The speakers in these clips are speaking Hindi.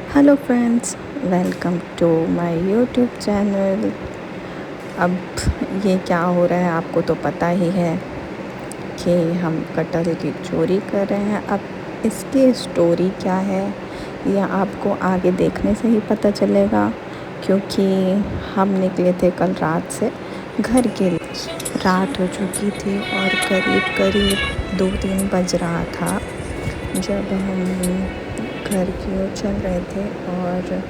Hello friends, welcome to my YouTube channel. अब ये क्या हो रहा है आपको तो पता ही है कि हम कटहल की चोरी कर रहे हैं। अब इसकी स्टोरी क्या है यह आपको आगे देखने से ही पता चलेगा, क्योंकि हम निकले थे कल रात से घर के लिए। रात हो चुकी थी और करीब करीब 2-3 बज रहा था जब हम घर की ओर चल रहे थे। और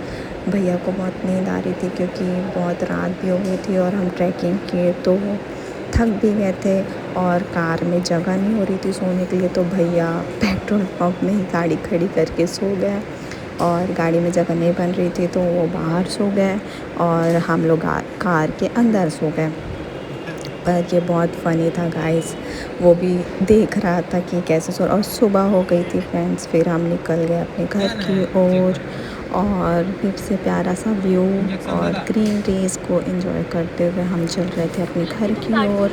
भैया को बहुत नींद आ रही थी क्योंकि बहुत रात भी हो गई थी और हम ट्रैकिंग किए तो थक भी गए थे और कार में जगह नहीं हो रही थी सोने के लिए, तो भैया पेट्रोल पंप में ही गाड़ी खड़ी करके सो गए। और गाड़ी में जगह नहीं बन रही थी तो वो बाहर सो गए और हम लोग कार के अंदर सो गए। पर ये बहुत फ़नी था गाइस, वो भी देख रहा था कि कैसे सो। और सुबह हो गई थी फ्रेंड्स, फिर हम निकल गए अपने घर की ओर और फिर से प्यारा सा व्यू और ग्रीन रेस को एंजॉय करते हुए हम चल रहे थे अपने घर की ओर।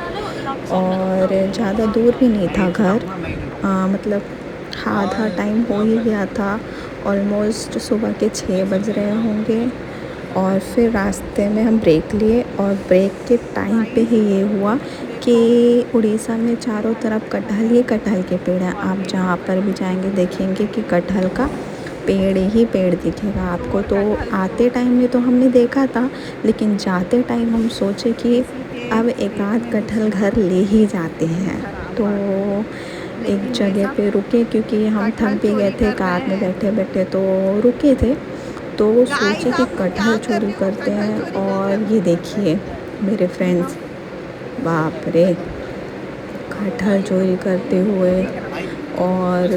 और ज़्यादा दूर भी नहीं था घर, मतलब आधा टाइम हो ही गया था। ऑलमोस्ट सुबह के 6 बज रहे होंगे। और फिर रास्ते में हम ब्रेक लिए और ब्रेक के टाइम पे ही ये हुआ कि उड़ीसा में चारों तरफ कटहल ही कटहल के पेड़ हैं। आप जहाँ पर भी जाएंगे देखेंगे कि कटहल का पेड़ ही पेड़ दिखेगा आपको। तो आते टाइम में तो हमने देखा था, लेकिन जाते टाइम हम सोचे कि अब एक आध कटहल घर ले ही जाते हैं। तो एक जगह पे रुके क्योंकि हम थक भी गए थे, कार में बैठे बैठे तो रुके थे। तो वो सोचे कि कटहल चोरी करते हैं। और ये देखिए मेरे फ्रेंड्स, बाप रे, कटहल चोरी करते हुए। और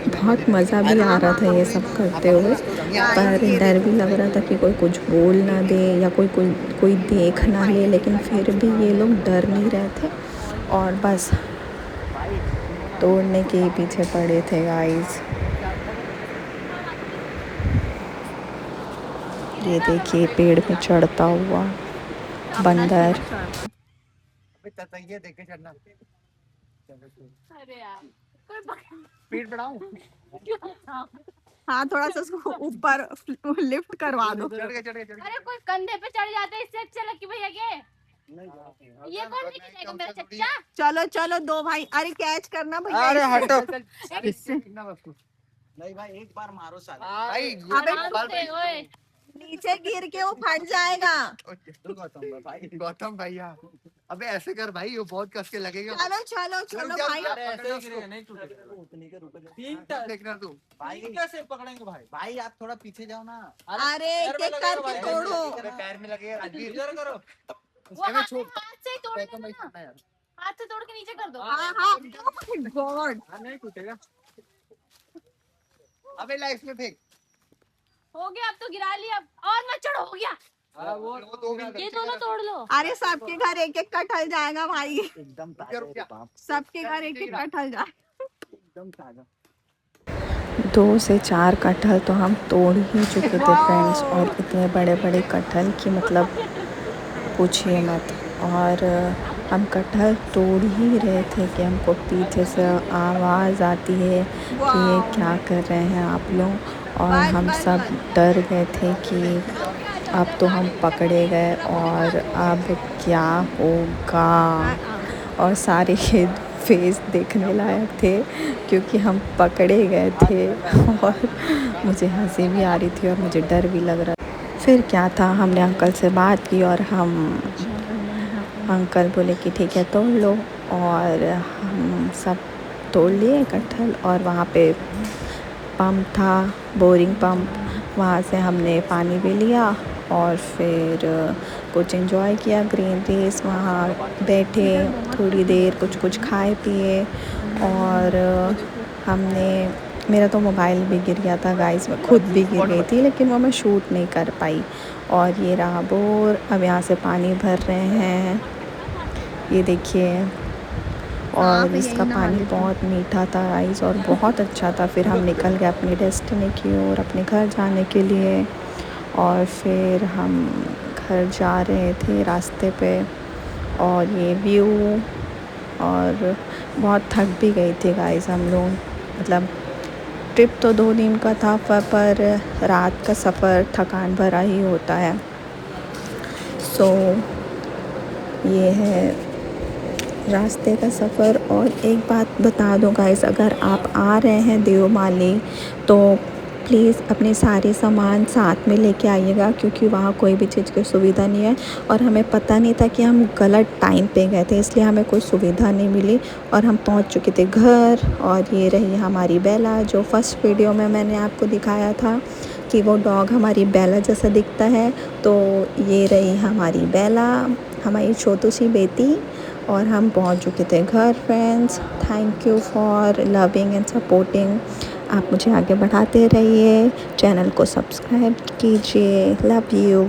बहुत मज़ा भी आ रहा था ये सब करते हुए, पर डर भी लग रहा था कि कोई कुछ बोल ना दे या कोई कोई कोई देख ना ले। लेकिन फिर भी ये लोग डर नहीं रहे थे और बस तोड़ने के पीछे पड़े थे गाइस। ये देखिए पेड़ पे चढ़ता हुआ बंदर। स्पीड बढ़ाऊं? हाँ, थोड़ा सा उसको ऊपर लिफ्ट करवा दो। अरे कोई कंधे पे चढ़ जाते इससे अच्छा लकी भैया के। ये कौन लेके जाएगा मेरा चच्चा? चलो चलो दो भाई, अरे कैच करना भैया। अरे हटो। इससे नहीं भाई, एक बार मारो साले। भाई अबे ओए नीचे गिर के वो फट जाएगा। गौतम भैया, अबे ऐसे कर भाई, वो बहुत कस के लगेगा। चलो चलो चलो भाई। देखना तू भाई, कैसे पकड़ेंगे भाई? भाई आप थोड़ा पीछे जाओ ना। अरे एक एक करके तोड़ो। पैर में लगेगा राजवीर, इधर करो। वो हाथ से ही तोड़ दो ना। हाथ से तोड़ के नीचे कर दो। हाँ हाँ, oh my God। नहीं टूटेगा। अबे लाइफ में फेंक। हो गया, अब तो गिरा लिया और मत चढ़ो, हो गया। ये दोनों तोड़ लो। अरे सबके घर एक एक कटहल जाएगा भाई, एकदम सबके घर एक एक कटहल जाएगा। एकदम ताजा। 2 से 4 कटहल तो हम तोड़ ही चुके थे फ्रेंड्स। और इतने बड़े बड़े कटहल कि मतलब पूछिए मत। और हम कटहल तोड़ ही रहे थे कि हमको पीछे से आवाज़ आती है कि ये क्या कर रहे हैं आप लोग। और हम सब डर गए थे कि अब तो हम पकड़े गए और अब क्या होगा। और सारे के फेस देखने लायक थे क्योंकि हम पकड़े गए थे। और मुझे हंसी भी आ रही थी और मुझे डर भी लग रहा था। फिर क्या था, हमने अंकल से बात की और अंकल बोले कि ठीक है तोड़ लो। और हम सब तोड़ लिए कटहल। और वहाँ पे पंप था, बोरिंग पंप, वहाँ से हमने पानी भी लिया और फिर कुछ एंजॉय किया, ग्रीन रेस, वहाँ बैठे थोड़ी देर, कुछ कुछ खाए पिए। और हमने, मेरा तो मोबाइल भी गिर गया था गाइस, मैं खुद भी गिर गई थी, लेकिन वो मैं शूट नहीं कर पाई। और ये रहा बोर, अब यहाँ से पानी भर रहे हैं, ये देखिए। और इसका पानी बहुत मीठा था गाइस और बहुत अच्छा था। फिर हम निकल गए अपने डेस्टिनी की ओर, अपने घर जाने के लिए। और फिर हम घर जा रहे थे रास्ते पे, और ये व्यू, और बहुत थक भी गई थी गाइस हम लोग, मतलब ट्रिप तो 2 दिन का था पर रात का सफ़र थकान भरा ही होता है। सो ये है रास्ते का सफ़र। और एक बात बता दूं गाइस, अगर आप आ रहे हैं देवमाली तो प्लीज़ अपने सारे सामान साथ में लेके आइएगा, क्योंकि वहाँ कोई भी चीज़ की सुविधा नहीं है। और हमें पता नहीं था कि हम गलत टाइम पे गए थे, इसलिए हमें कोई सुविधा नहीं मिली और हम पहुँच चुके थे घर। और ये रही हमारी बेला, जो फर्स्ट वीडियो में मैंने आपको दिखाया था कि वो डॉग हमारी बेला जैसा दिखता है। तो ये रही हमारी बेला, हमारी छोटी सी बेटी। और हम पहुंच चुके थे घर। Friends, thank you for loving and supporting. आप मुझे आगे बढ़ाते रहिए, चैनल को सब्सक्राइब कीजिए। Love you.